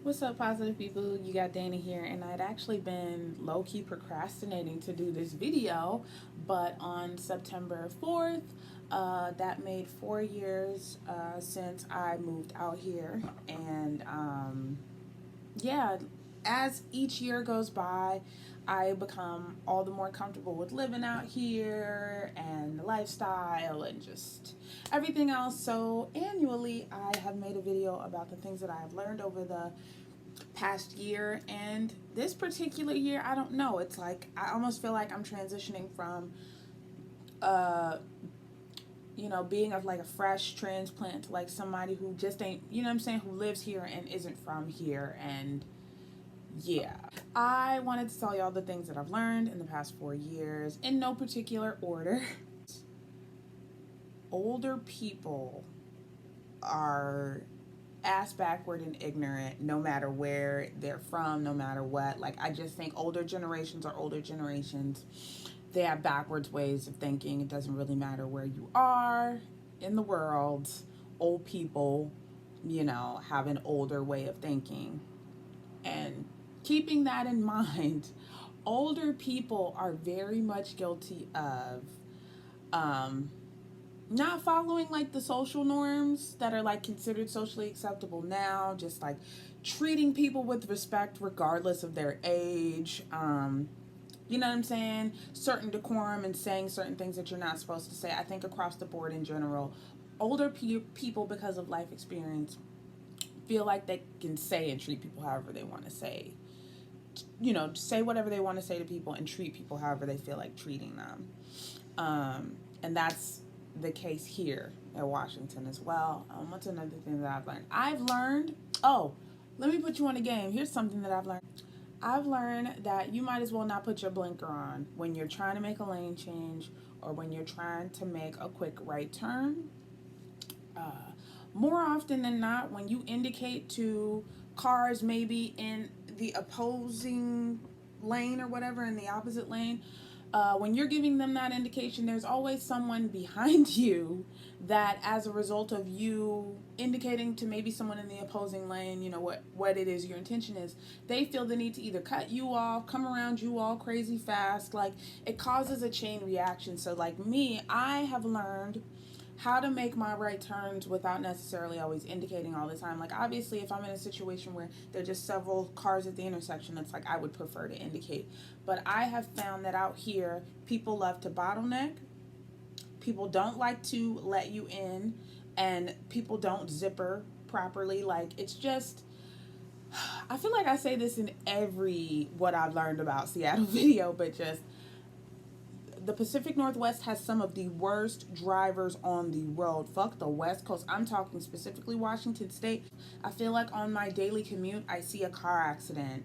What's up, positive people? You got Dana here, and I'd actually been low key procrastinating to do this video, but on September 4th, that made 4 years since I moved out here, and yeah, as each year goes by, I become all the more comfortable with living out here and the lifestyle and just everything else. So, annually, I have made a video about the things that I have learned over the past year. And this particular year, I don't know. It's like I almost feel like I'm transitioning from, uh, being of like a fresh transplant to like somebody who just ain't, you know what I'm saying, who lives here and isn't from here. And yeah, I wanted to tell y'all the things that I've learned in the past 4 years in no particular order. Older people are ass backward and ignorant no matter where they're from, no matter what. Like, I just think older generations are older generations. They have backwards ways of thinking. It doesn't really matter where you are in the world. Old people, have an older way of thinking. And keeping that in mind, older people are very much guilty of um, not following like the social norms that are like considered socially acceptable now, just like treating people with respect regardless of their age. You know what I'm saying? Certain decorum and saying certain things that you're not supposed to say. I think across the board in general, older people, because of life experience, feel like they can say and treat people however they want to say. Say whatever they want to say to people and treat people however they feel like treating them. And that's the case here in Washington as well. What's another thing that I've learned? Let me put you on a game. Here's something that I've learned. I've learned that you might as well not put your blinker on when you're trying to make a lane change or when you're trying to make a quick right turn. Uh, More often than not, when you indicate to cars maybe in the opposing lane or whatever, in the opposite lane, when you're giving them that indication, there's always someone behind you that, as a result of you indicating to maybe someone in the opposing lane, what it is your intention is, they feel the need to either cut you off, come around you all crazy fast. Like, it causes a chain reaction. So, like me, I have learned how to make my right turns without necessarily always indicating all the time. Like, obviously, if I'm in a situation where there are just several cars at the intersection, it's like I would prefer to indicate. But I have found that out here, people love to bottleneck. People don't like to let you in, and people don't zipper properly. Like, it's just, I feel like I say this in every what I've learned about Seattle video, but just the Pacific Northwest has some of the worst drivers on the road. Fuck the West Coast. I'm talking specifically Washington State. I feel like on my daily commute, I see a car accident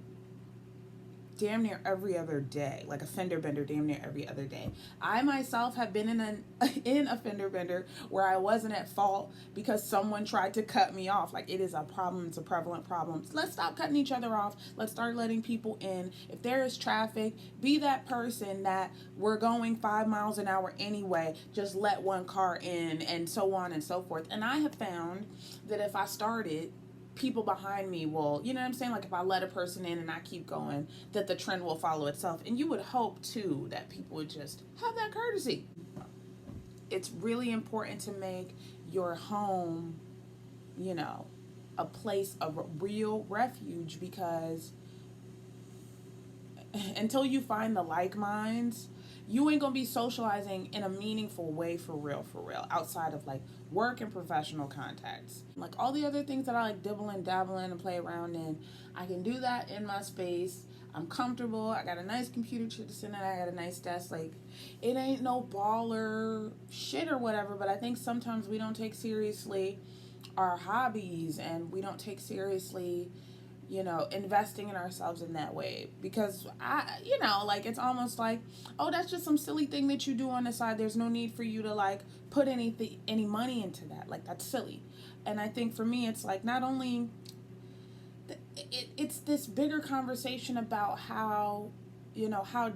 damn near every other day, like a fender bender damn near every other day. I myself have been in a fender bender where I wasn't at fault because someone tried to cut me off. Like, it is a problem. It's a prevalent problem. So let's stop cutting each other off. Let's start letting people in. If there is traffic, be that person that we're going 5 miles an hour anyway. Just let one car in, and so on and so forth. And I have found that if I started, people behind me will, you know what I'm saying? Like, if I let a person in and I keep going, that the trend will follow itself. And you would hope, too, that people would just have that courtesy. It's really important to make your home, a place of real refuge, because until you find the like minds, you ain't gonna be socializing in a meaningful way for real, outside of like work and professional contacts. Like, all the other things that I like dibble and dabble in and play around in, I can do that in my space. I'm comfortable. I got a nice computer to sit at. I got a nice desk. Like, it ain't no baller shit or whatever, but I think sometimes we don't take seriously our hobbies, and we don't take seriously investing in ourselves in that way, because like, it's almost like, oh, that's just some silly thing that you do on the side. There's no need for you to like put any money into that. Like, that's silly. And I think for me, it's like, not only it's this bigger conversation about how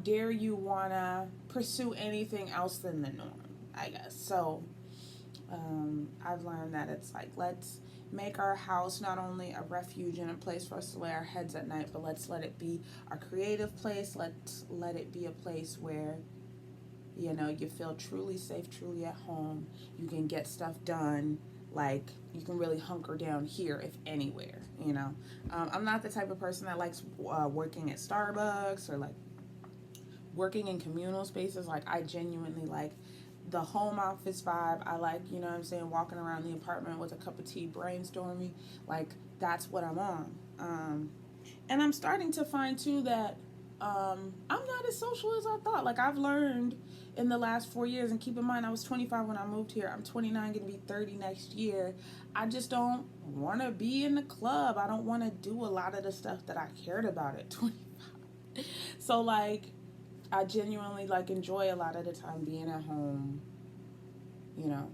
dare you want to pursue anything else than the norm, I guess. So I've learned that it's like, let's make our house not only a refuge and a place for us to lay our heads at night, but let's let it be our creative place. Let's let it be a place where, you know, you feel truly safe, truly at home. You can get stuff done. Like, you can really hunker down here, if anywhere, you know. I'm not the type of person that likes working at Starbucks or like working in communal spaces. Like, I genuinely like the home office vibe. I like, you know what I'm saying, walking around the apartment with a cup of tea, brainstorming. Like, that's what I'm on. And I'm starting to find too that I'm not as social as I thought. Like, I've learned in the last 4 years, and keep in mind I was 25 when I moved here. I'm 29, gonna be 30 next year. I just don't want to be in the club. I don't want to do a lot of the stuff that I cared about at 25. So like, I genuinely like enjoy a lot of the time being at home, you know,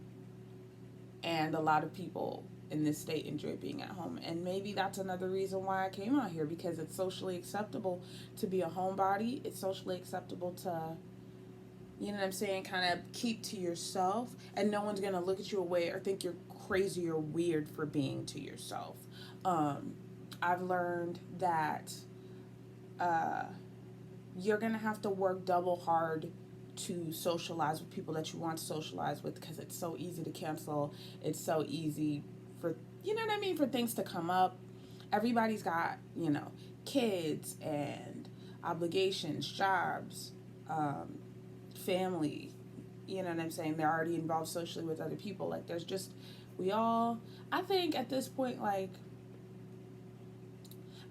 and a lot of people in this state enjoy being at home. And maybe that's another reason why I came out here, because it's socially acceptable to be a homebody. It's socially acceptable to, you know what I'm saying, kind of keep to yourself, and no one's gonna look at you away or think you're crazy or weird for being to yourself. I've learned that you're gonna have to work double hard to socialize with people that you want to socialize with, because it's so easy to cancel. It's so easy for, you know what I mean, for things to come up. Everybody's got, you know, kids and obligations, jobs, family, you know what I'm saying. They're already involved socially with other people. Like, there's just, we all, I think at this point, like,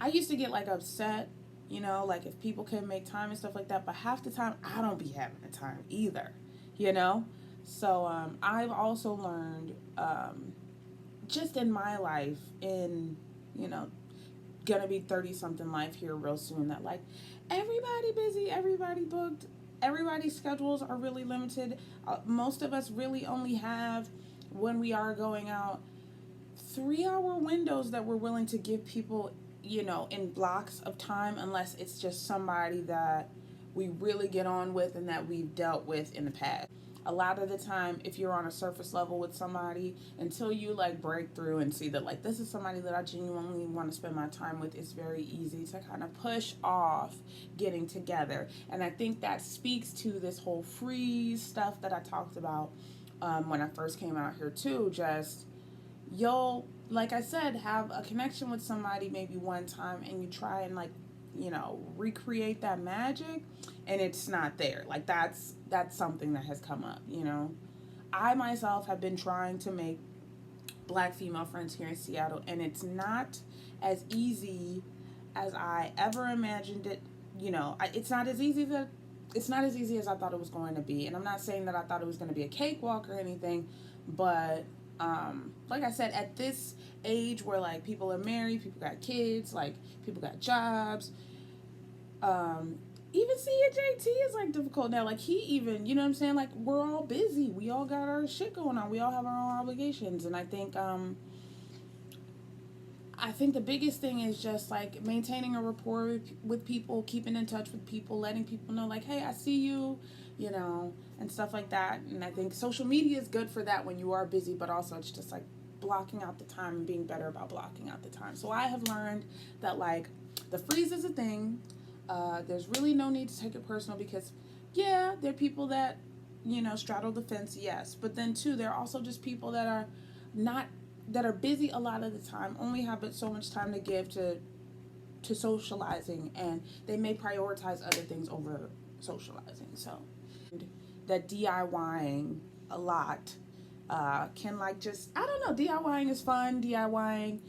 I used to get like upset, you know, like if people couldn't make time and stuff like that, but half the time I don't be having the time either, you know. So I've also learned, just in my life, in, you know, gonna be 30 something life here real soon, that like, everybody busy, everybody booked, everybody's schedules are really limited. Most of us really only have, when we are going out, 3 hour windows that we're willing to give people, you know, in blocks of time, unless it's just somebody that we really get on with and that we've dealt with in the past. A lot of the time, if you're on a surface level with somebody, until you like break through and see that like, this is somebody that I genuinely want to spend my time with, it's very easy to kind of push off getting together. And I think that speaks to this whole freeze stuff that I talked about when I first came out here too. Just, you'll, like I said, have a connection with somebody maybe one time, and you try and like, you know, recreate that magic, and it's not there. Like, that's something that has come up, you know. I myself have been trying to make black female friends here in Seattle, and it's not as easy as I ever imagined it. You know, it's not as easy as I thought it was going to be. And I'm not saying that I thought it was going to be a cakewalk or anything, but like I said, at this age where like people are married, people got kids, like people got jobs, even seeing JT is like difficult now. Like, he even, you know what I'm saying, like, we're all busy, we all got our shit going on, we all have our own obligations. And I think the biggest thing is just like maintaining a rapport with people, keeping in touch with people, letting people know like, hey, I see you, you know, and stuff like that. And I think social media is good for that when you are busy, but also it's just like blocking out the time and being better about blocking out the time. So I have learned that like, the freeze is a thing. There's really no need to take it personal, because yeah, there are people that, you know, straddle the fence, yes, but then too, there are also just people that are not, that are busy a lot of the time, only have but so much time to give to socializing, and they may prioritize other things over socializing. So that DIYing a lot can like, just, I don't know, DIYing is fun. DIYing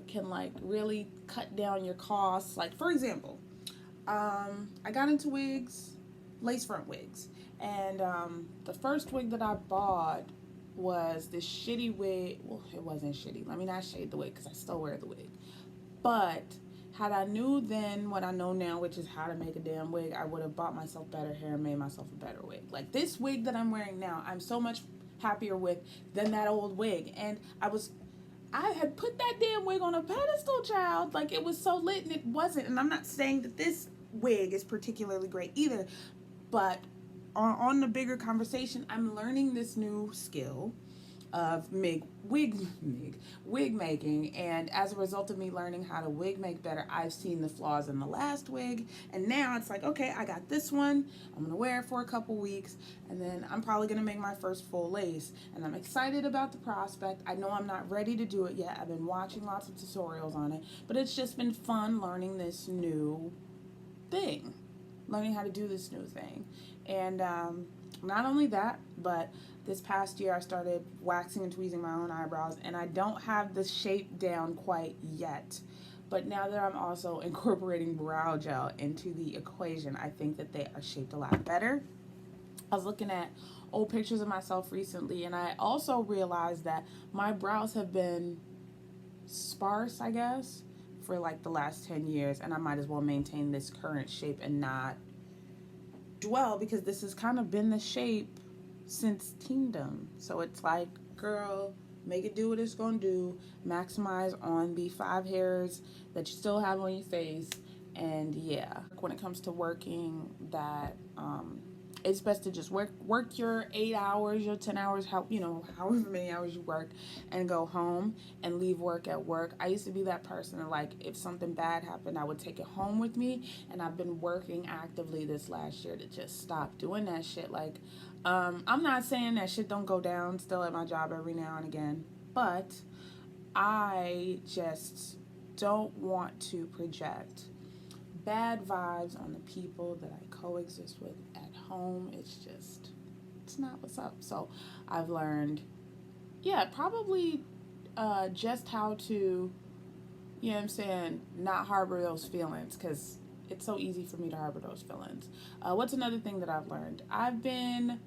can like really cut down your costs. Like, for example, I got into wigs, lace front wigs, and the first wig that I bought was this shitty wig. Well, it wasn't shitty. Let me not shade the wig, because I still wear the wig. But had I knew then what I know now, which is how to make a damn wig, I would have bought myself better hair and made myself a better wig. Like, this wig that I'm wearing now, I'm so much happier with than that old wig. And I had put that damn wig on a pedestal, child. Like, it was so lit, and it wasn't. And I'm not saying that this wig is particularly great either, but on the bigger conversation, I'm learning this new skill, of wig making, and as a result of me learning how to wig make better, I've seen the flaws in the last wig, and now it's like, okay, I got this one, I'm gonna wear it for a couple weeks, and then I'm probably gonna make my first full lace, and I'm excited about the prospect. I know I'm not ready to do it yet. I've been watching lots of tutorials on it, but it's just been fun learning this new thing, learning how to do this new thing. And not only that, but this past year I started waxing and tweezing my own eyebrows, and I don't have the shape down quite yet. But now that I'm also incorporating brow gel into the equation, I think that they are shaped a lot better. I was looking at old pictures of myself recently, and I also realized that my brows have been sparse, I guess, for like the last 10 years, and I might as well maintain this current shape and not dwell, because this has kind of been the shape since teendom. So it's like, girl, make it do what it's gonna do, maximize on the 5 hairs that you still have on your face. And yeah, when it comes to working, that it's best to just work your 8 hours, your 10 hours, however many hours you work, and go home and leave work at work. I used to be that person that, like, if something bad happened, I would take it home with me, and I've been working actively this last year to just stop doing that shit. Like, I'm not saying that shit don't go down still at my job every now and again, but I just don't want to project bad vibes on the people that I coexist with at home. It's not what's up. So I've learned, probably just how to, you know what I'm saying, not harbor those feelings, because it's so easy for me to harbor those feelings. What's another thing that I've learned? I've been,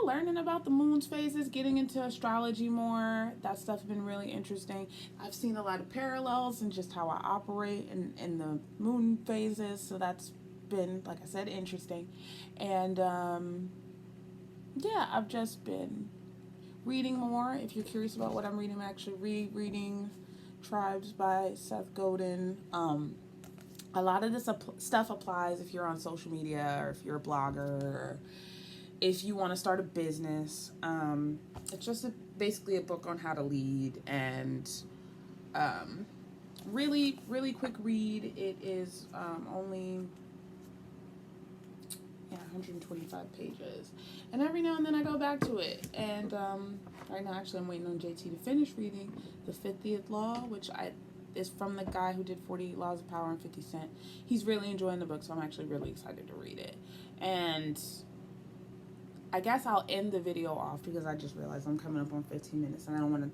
learning about the moon's phases, getting into astrology more. That stuff's been really interesting. I've seen a lot of parallels in just how I operate in the moon phases, so that's been, like I said, interesting. And I've just been reading more. If you're curious about what I'm reading, I'm actually rereading Tribes by Seth Godin. A lot of this stuff applies if you're on social media, or if you're a blogger, or if you want to start a business. It's just basically a book on how to lead, and really, really quick read. It is only 125 pages, and every now and then I go back to it. And right now, actually, I'm waiting on JT to finish reading The 50th Law, which is from the guy who did 48 Laws of Power and 50 Cent. He's really enjoying the book, so I'm actually really excited to read it. And I guess I'll end the video off, because I just realized I'm coming up on 15 minutes and I don't want to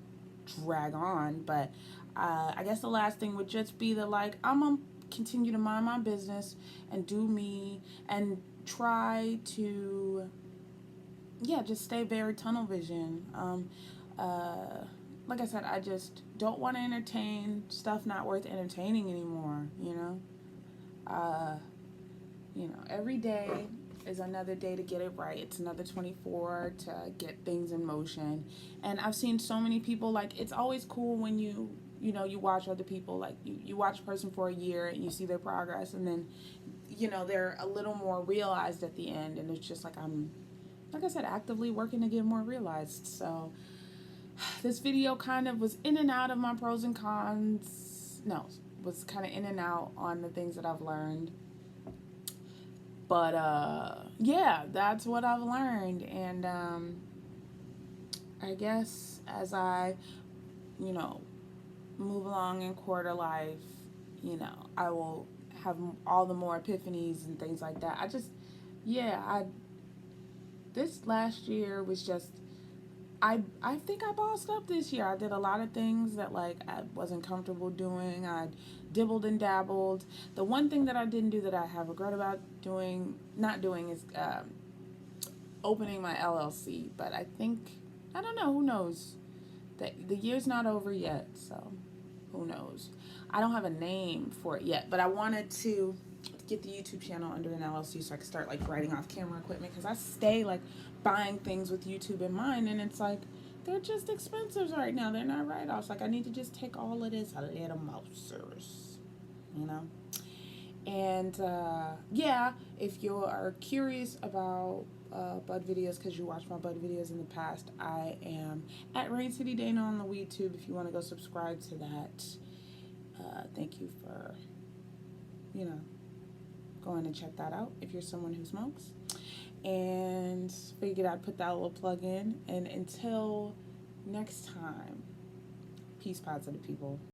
drag on. But I guess the last thing would just be that, like, I'm going to continue to mind my business and do me, and try to, just stay very tunnel vision. Like I said, I just don't want to entertain stuff not worth entertaining anymore, every day is another day to get it right. It's another 24 to get things in motion. And I've seen so many people, like, it's always cool when you watch other people, like, you watch a person for a year and you see their progress, and then, they're a little more realized at the end, and it's just like, I'm, like I said, actively working to get more realized. So this video kind of was in and out of my pros and cons. No, was kind of in and out on the things that I've learned. But, that's what I've learned. And I guess as I, move along in quarter life, I will have all the more epiphanies and things like that. This last year was just, I think I bossed up this year. I did a lot of things that, like, I wasn't comfortable doing. I dibbled and dabbled. The one thing that I didn't do that I have regret about not doing is opening my LLC. But I don't know, who knows? The year's not over yet, so who knows? I don't have a name for it yet, but I wanted to get the YouTube channel under an LLC so I could start, like, writing off camera equipment, because I stay, like, buying things with YouTube in mind, and it's like, they're just expensive right now. They're not write-offs. Like, I need to just take all of this a little more serious, And yeah, if you are curious about bud videos because you watched my bud videos in the past, I am at RainCityDana on the YouTube if you want to go subscribe to that. Thank you for, you know, going and check that out if you're someone who smokes. And figured I'd put that little plug in. And until next time, peace, positive people.